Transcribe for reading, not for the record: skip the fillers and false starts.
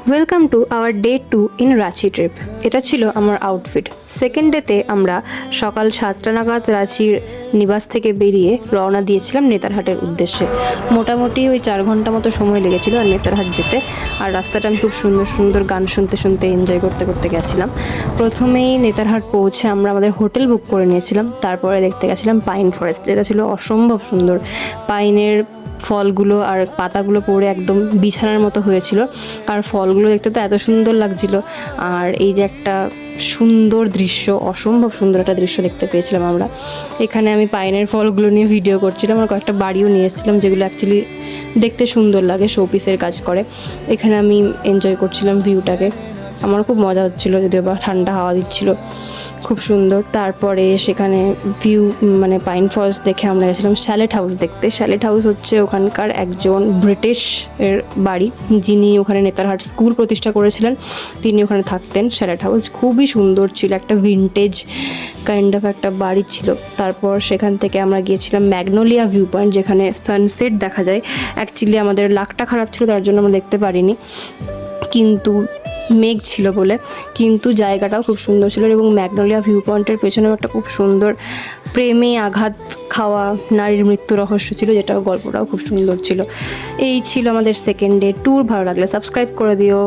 Welcome to our day 2 in Ranchi trip. এটা ছিল আমার আউটফিট। সেকেন্ড ডেতে আমরা সকাল 7টা নাগাদ রাঁচির নিবাস থেকে বেরিয়ে রওনা দিয়েছিলাম নেতারহাটের উদ্দেশ্যে। মোটামুটি ওই 4 ঘন্টা মতো সময় লেগেছিল আর নেতারহাট যেতে। আর রাস্তাটা আমি খুব সুন্দর সুন্দর গান শুনতে শুনতে এনজয় করতে করতে গেছিলাম। প্রথমেই নেতারহাট পৌঁছে আমরা আমাদের হোটেল বুক করে নিয়েছিলাম। তারপরে দেখতে গেছিলাম পাইন ফরেস্ট, যেটা ছিল অসম্ভব সুন্দর। পাইনের ফলগুলো আর পাতাগুলো পড়ে একদম বিছানার মতো হয়েছিল, আর ফলগুলো দেখতে তো এত সুন্দর লাগছিল। আর এই যে একটা সুন্দর দৃশ্য, অসম্ভব সুন্দর একটা দৃশ্য দেখতে পেয়েছিলাম আমরা। এখানে আমি পাইনের ফলগুলো নিয়ে ভিডিও করছিলাম, আর কয়েকটা বাড়িও নিয়ে এসেছিলাম যেগুলো অ্যাকচুয়ালি দেখতে সুন্দর লাগে, শোপিসের কাজ করে। এখানে আমি এনজয় করছিলাম ভিউটাকে। আমার খুব মজা হচ্ছিলো, যদিও বা ঠান্ডা হাওয়া দিচ্ছিল, খুব সুন্দর। তারপরে সেখানে ভিউ মানে পাইন ফলস দেখে আমরা গেছিলাম শ্যালেট হাউস দেখতে। শ্যালেট হাউস হচ্ছে ওখানকার একজন ব্রিটিশ এর বাড়ি, যিনি ওখানে নেতারহাট স্কুল প্রতিষ্ঠা করেছিলেন, তিনি ওখানে থাকতেন। শ্যালেট হাউস খুবই সুন্দর ছিল, একটা ভিনটেজ কাইন্ড অফ একটা বাড়ি ছিল। তারপর সেখান থেকে আমরা গিয়েছিলাম ম্যাগনোলিয়া ভিউ পয়েন্ট, যেখানে সানসেট দেখা যায়। অ্যাকচুয়ালি আমাদের লাকটা খারাপ ছিল, তার জন্য আমরা দেখতে পারিনি, কিন্তু মেঘ ছিল বলে। কিন্তু জায়গাটাও খুব সুন্দর ছিল, এবং ম্যাগনোলিয়া ভিউ পয়েন্টের পেছনেও একটা খুব সুন্দর প্রেমে আঘাত খাওয়া নারীর মৃত্যু রহস্য ছিল, যেটাও গল্পটাও খুব সুন্দর ছিল। এই ছিল আমাদের সেকেন্ড ডে ট্যুর। ভালো লাগলে সাবস্ক্রাইব করে দিও।